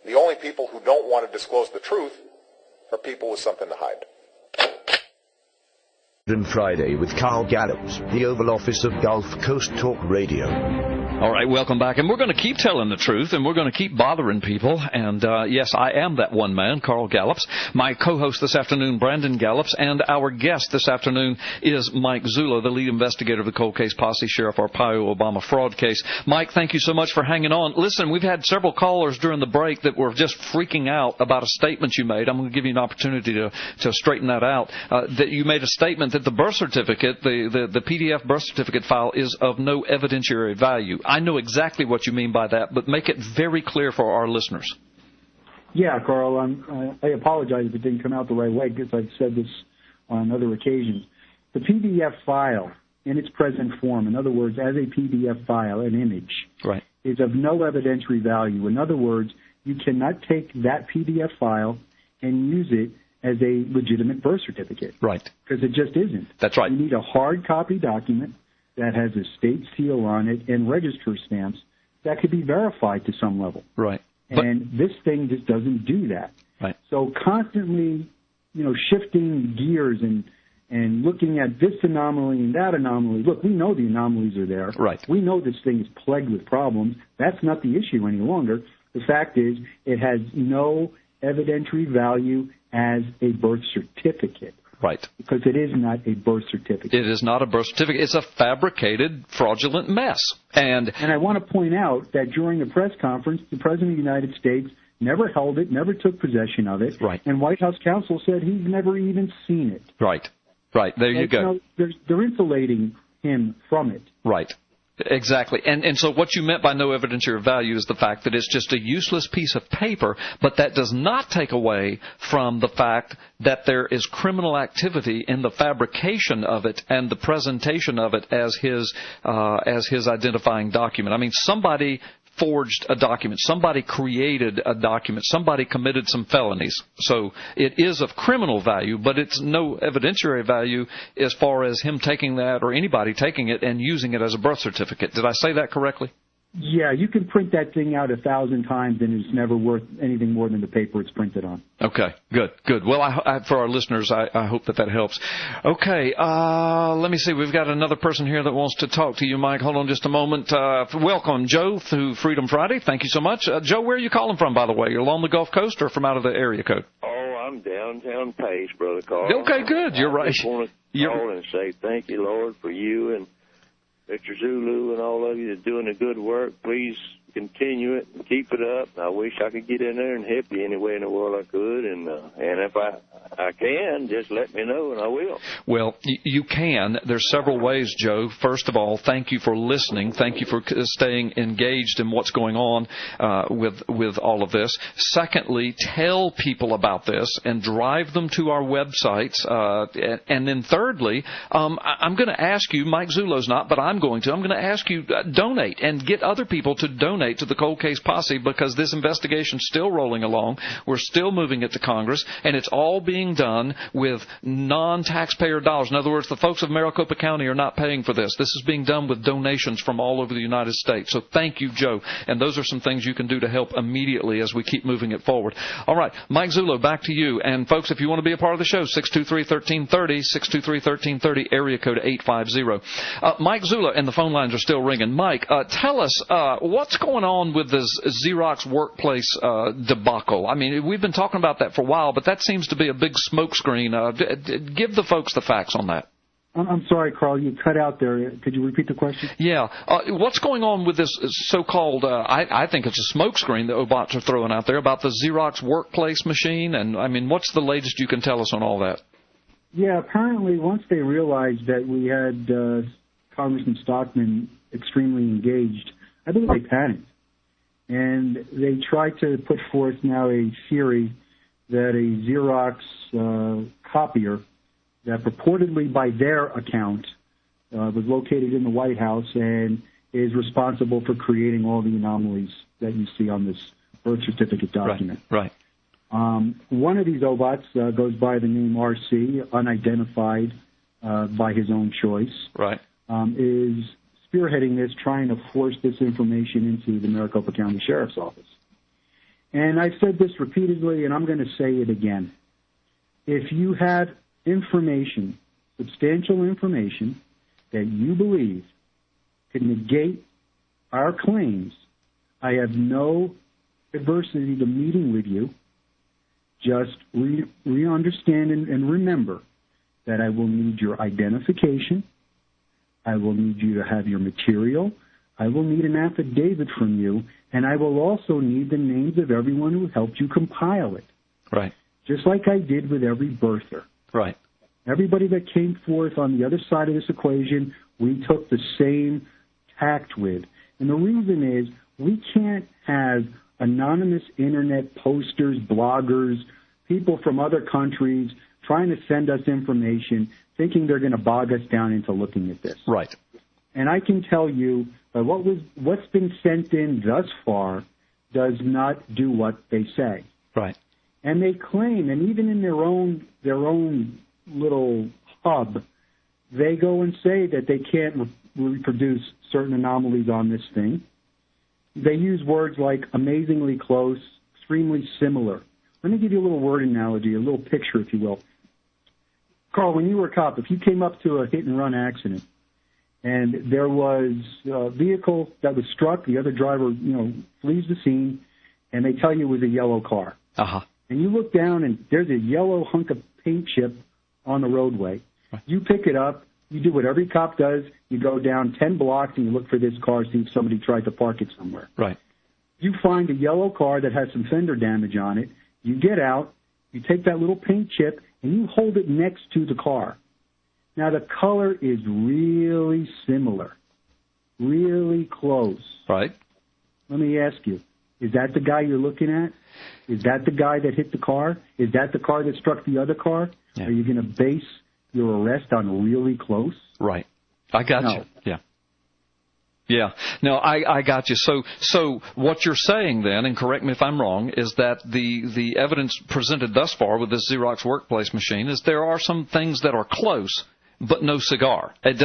The only people who don't want to disclose the truth are people with something to hide. On Friday with Carl Gallops, the Oval Office of Gulf Coast Talk Radio. All right, welcome back. And we're going to keep telling the truth, and we're going to keep bothering people. And, yes, I am that one man, Carl Gallops. My co-host this afternoon, Brandon Gallops. And our guest this afternoon is Mike Zullo, the lead investigator of the cold case posse, Sheriff Arpaio Obama fraud case. Mike, thank you so much for hanging on. Listen, we've had several callers during the break that were just freaking out about a statement you made. I'm going to give you an opportunity to straighten that out. That you made a statement that the birth certificate, the PDF birth certificate file is of no evidentiary value. I know exactly what you mean by that, but make it very clear for our listeners. Yeah, Carl, I apologize if it didn't come out the right way because I've said this on other occasions. The PDF file in its present form, in other words, as a PDF file, an image, right, is of no evidentiary value. In other words, you cannot take that PDF file and use it as a legitimate birth certificate. Right. Because it just isn't. That's right. You need a hard copy document that has a state seal on it and register stamps that could be verified to some level. Right. And this thing just doesn't do that. Right. So constantly, shifting gears and looking at this anomaly and that anomaly. Look, we know the anomalies are there. Right. We know this thing is plagued with problems. That's not the issue any longer. The fact is it has no evidentiary value as a birth certificate. Right. Because it is not a birth certificate. It is not a birth certificate. It's a fabricated, fraudulent mess. And I want to point out that during the press conference, the President of the United States never held it, never took possession of it. Right. And White House counsel said he's never even seen it. Right. Right. There you go. They're insulating him from it. Right. Exactly. And so what you meant by no evidentiary value is the fact that it's just a useless piece of paper, but that does not take away from the fact that there is criminal activity in the fabrication of it and the presentation of it as his identifying document. I mean, somebody forged a document. Somebody created a document. Somebody committed some felonies. So it is of criminal value, but it's no evidentiary value as far as him taking that or anybody taking it and using it as a birth certificate. Did I say that correctly? Yeah, you can print that thing out 1,000 times and it's never worth anything more than the paper it's printed on. Okay, good. Well, for our listeners, I hope that helps. Okay, let me see. We've got another person here that wants to talk to you, Mike. Hold on just a moment. Welcome, Joe, through Freedom Friday. Thank you so much. Joe, where are you calling from, by the way? You're along the Gulf Coast or from out of the area code? Oh, I'm downtown Pace, Brother Carl. Okay, good. You're right. I just want to call and say thank you, Lord, for you and Mr. Zulu and all of you that's doing the good work. Please continue it and keep it up. I wish I could get in there and help you any way in the world I could. And if I can, just let me know and I will. Well, you can. There's several ways, Joe. First of all, thank you for listening. Thank you for staying engaged in what's going on with all of this. Secondly, tell people about this and drive them to our websites. And then thirdly, I'm going to ask you, Mike Zullo's not, but I'm going to ask you, donate and get other people to donate to the Cold Case Posse because this investigation's still rolling along. We're still moving it to Congress, and it's all being done with non-taxpayer dollars. In other words, the folks of Maricopa County are not paying for this. This is being done with donations from all over the United States. So thank you, Joe. And those are some things you can do to help immediately as we keep moving it forward. All right, Mike Zullo, back to you. And folks, if you want to be a part of the show, 623-1330, 623-1330, area code 850. Mike Zullo, and the phone lines are still ringing. Mike, tell us what's going on with this Xerox workplace debacle. I mean, we've been talking about that for a while, but that seems to be a big smokescreen. Give the folks the facts on that. I'm sorry, Carl, you cut out there. Could you repeat the question? Yeah. What's going on with this so-called, I think it's a smokescreen that Obots are throwing out there about the Xerox workplace machine? And, I mean, what's the latest you can tell us on all that? Yeah, apparently once they realized that we had Congressman Stockman extremely engaged, I believe they panicked. And they tried to put forth now a theory that a Xerox copier that purportedly by their account was located in the White House and is responsible for creating all the anomalies that you see on this birth certificate document. Right. One of these Obots goes by the name RC, unidentified by his own choice. Right. Is spearheading this, trying to force this information into the Maricopa County Sheriff's Office. And I've said this repeatedly, and I'm going to say it again. If you have information, substantial information, that you believe could negate our claims, I have no adversity to meeting with you. Just re-understand and remember that I will need your identification. I will need you to have your material. I will need an affidavit from you, and I will also need the names of everyone who helped you compile it. Right. Just like I did with every birther. Right. Everybody that came forth on the other side of this equation, we took the same tact with. And the reason is we can't have anonymous internet posters, bloggers, people from other countries trying to send us information, thinking they're going to bog us down into looking at this. Right. And I can tell you that what's been sent in thus far does not do what they say. Right. And they claim, and even in their own little hub, they go and say that they can't reproduce certain anomalies on this thing. They use words like amazingly close, extremely similar. Let me give you a little word analogy, a little picture, if you will. Carl, when you were a cop, if you came up to a hit-and-run accident and there was a vehicle that was struck, the other driver, flees the scene, and they tell you it was a yellow car. Uh-huh. And you look down and there's a yellow hunk of paint chip on the roadway. Right. You pick it up. You do what every cop does. You go down 10 blocks and you look for this car, see if somebody tried to park it somewhere. Right. You find a yellow car that has some fender damage on it. You get out. You take that little paint chip and you hold it next to the car. Now, the color is really similar, really close. Right. Let me ask you, is that the guy you're looking at? Is that the guy that hit the car? Is that the car that struck the other car? Yeah. Are you going to base your arrest on really close? Right. I got you. Yeah. Yeah. No, I got you. So what you're saying then, and correct me if I'm wrong, is that the evidence presented thus far with this Xerox workplace machine is there are some things that are close, but no cigar. It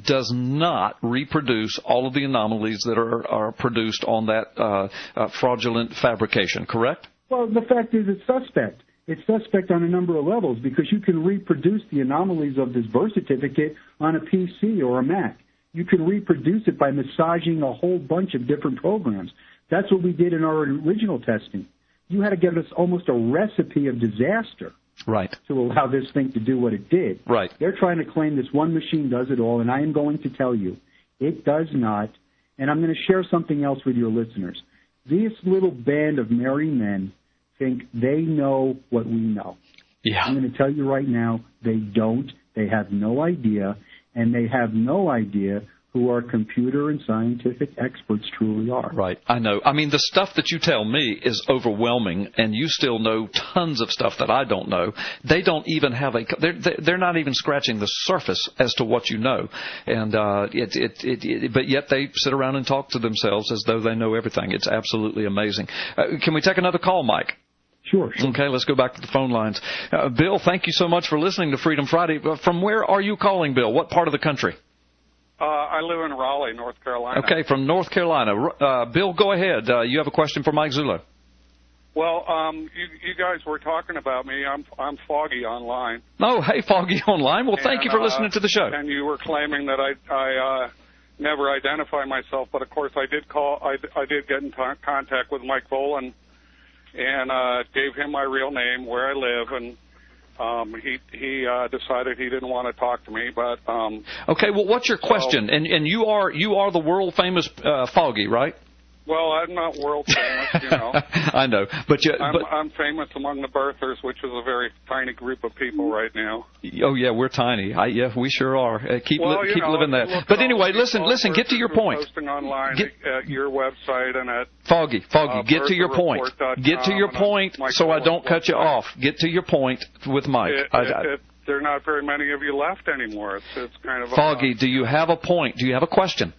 does not reproduce all of the anomalies that are produced on that fraudulent fabrication, correct? Well, the fact is it's suspect. It's suspect on a number of levels because you can reproduce the anomalies of this birth certificate on a PC or a Mac. You can reproduce it by massaging a whole bunch of different programs. That's what we did in our original testing. You had to give us almost a recipe of disaster. Right. To allow this thing to do what it did. Right. They're trying to claim this one machine does it all, and I am going to tell you, it does not. And I'm going to share something else with your listeners. This little band of merry men think they know what we know. Yeah. I'm going to tell you right now, they don't. They have no idea, and they have no idea who our computer and scientific experts truly are. Right. I know. I mean, the stuff that you tell me is overwhelming, and you still know tons of stuff that I don't know. They don't even have they're not even scratching the surface as to what you know. And but yet they sit around and talk to themselves as though they know everything. It's absolutely amazing. Can we take another call, Mike? Sure. Okay, let's go back to the phone lines. Bill, thank you so much for listening to Freedom Friday. From where are you calling, Bill? What part of the country? I live in Raleigh, North Carolina. Okay, from North Carolina. Bill, go ahead. You have a question for Mike Zullo. Well, you guys were talking about me. I'm Foggy online. Oh, hey, Foggy online. Well, thank you for listening to the show. And you were claiming that I never identify myself, but of course I did call. I did get in contact with Mike Volan and gave him my real name, where I live, and he decided he didn't want to talk to me, but okay. Well, what's your question? And you are the world famous Foggy, right? Well, I'm not world famous, you know. I know, but I'm famous among the birthers, which is a very tiny group of people right now. Oh yeah, we're tiny. Yeah, we sure are. Keep living that. But anyway, listen. Get to your point. Posting online at your website and at Foggy. Get to your point. Get to your point, so I don't cut you off. Get to your point with Mike. There are not very many of you left anymore. It's kind of Foggy. Do you have a point? Do you have a question?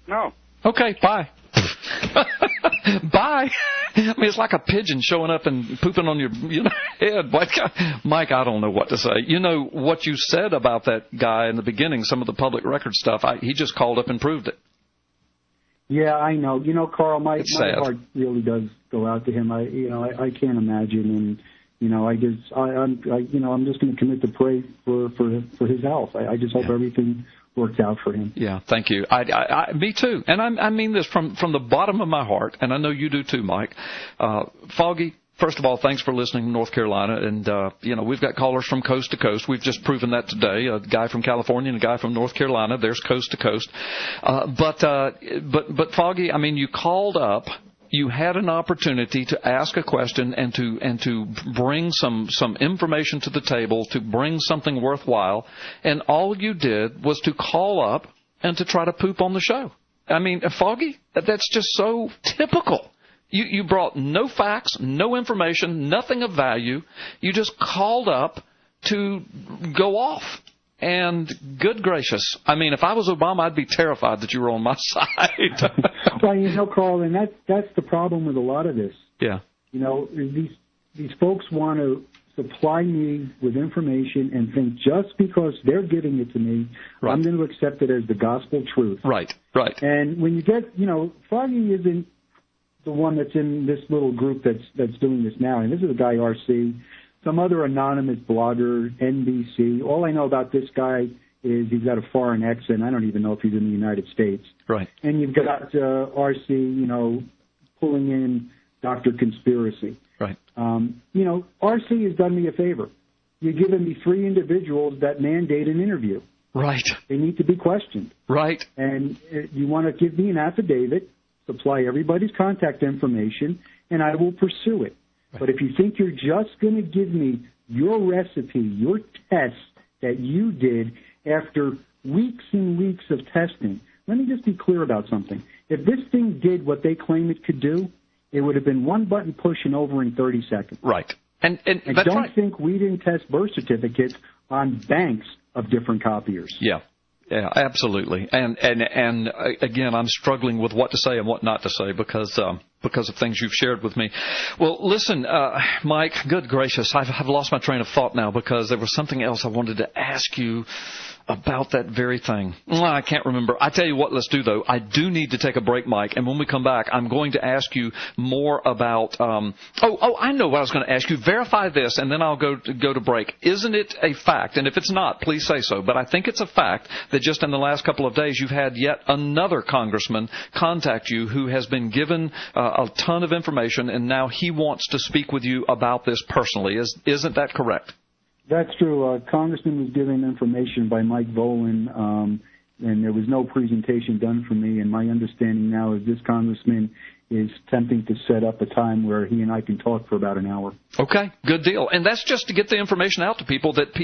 No. Okay. Bye. Bye. I mean, it's like a pigeon showing up and pooping on your head. Mike, I don't know what to say. You know, what you said about that guy in the beginning, some of the public record stuff, he just called up and proved it. Yeah, I know. You know, Carl, my sad. heart really does go out to him. I can't imagine, and I'm just going to commit to pray for his health. I just hope everything works out for him. Yeah, thank you. Me too. And I mean this from the bottom of my heart, and I know you do too, Mike. Foggy, first of all, thanks for listening to North Carolina. And, we've got callers from coast to coast. We've just proven that today. A guy from California and a guy from North Carolina. There's coast to coast. But Foggy, I mean, you called up. You had an opportunity to ask a question and to bring some information to the table, to bring something worthwhile, and all you did was to call up and to try to poop on the show. I mean, Foggy, that's just so typical. You brought no facts, no information, nothing of value. You just called up to go off. And good gracious, I mean, if I was Obama, I'd be terrified that you were on my side. Well, Carl, and that's the problem with a lot of this. Yeah. These folks want to supply me with information and think just because they're giving it to me, right, I'm going to accept it as the gospel truth. Right. And when you get, Foggy isn't the one that's in this little group that's doing this now. And this is a guy, RC. Some other anonymous blogger, NBC. All I know about this guy is he's got a foreign accent. I don't even know if he's in the United States. Right. And you've got RC, pulling in Dr. Conspiracy. Right. RC has done me a favor. You've given me 3 individuals that mandate an interview. Right. They need to be questioned. Right. And you want to give me an affidavit, supply everybody's contact information, and I will pursue it. But if you think you're just going to give me your recipe, your test that you did after weeks and weeks of testing, let me just be clear about something. If this thing did what they claim it could do, it would have been one button push and over in 30 seconds. Right. And don't think we didn't test birth certificates on banks of different copiers. Yeah. Yeah, absolutely. And again, I'm struggling with what to say and what not to say because of things you've shared with me. Well, listen, Mike, good gracious, I've lost my train of thought now because there was something else I wanted to ask you about that very thing. I can't remember. I tell you what, let's do, though. I do need to take a break, Mike, and when we come back, I'm going to ask you more about I know what I was going to ask you. Verify this, and then I'll go to break. Isn't it a fact, and if it's not, please say so, but I think it's a fact that just in the last couple of days you've had yet another congressman contact you who has been given a ton of information, and now he wants to speak with you about this personally. Isn't that correct? That's true. Congressman was given information by Mike Volan, and there was no presentation done for me. And my understanding now is this congressman is attempting to set up a time where he and I can talk for about an hour. Okay, good deal. And that's just to get the information out to people that,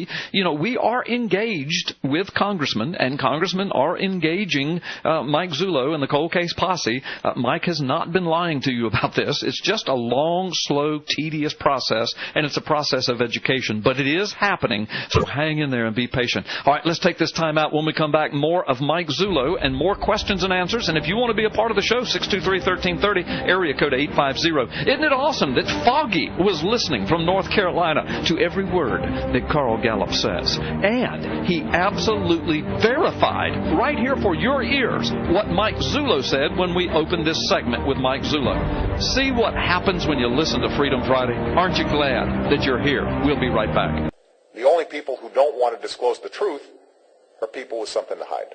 we are engaged with congressmen, and congressmen are engaging Mike Zullo and the Cold Case Posse. Mike has not been lying to you about this. It's just a long, slow, tedious process, and it's a process of education. But it is happening, so hang in there and be patient. All right, let's take this time out. When we come back, more of Mike Zullo and more questions and answers. And if you want to be a part of the show, 623-1330. Area code 850. Isn't it awesome that Foggy was listening from North Carolina to every word that Carl Gallup says? And he absolutely verified right here for your ears what Mike Zullo said when we opened this segment with Mike Zullo. See what happens when you listen to Freedom Friday? Aren't you glad that you're here? We'll be right back. The only people who don't want to disclose the truth are people with something to hide.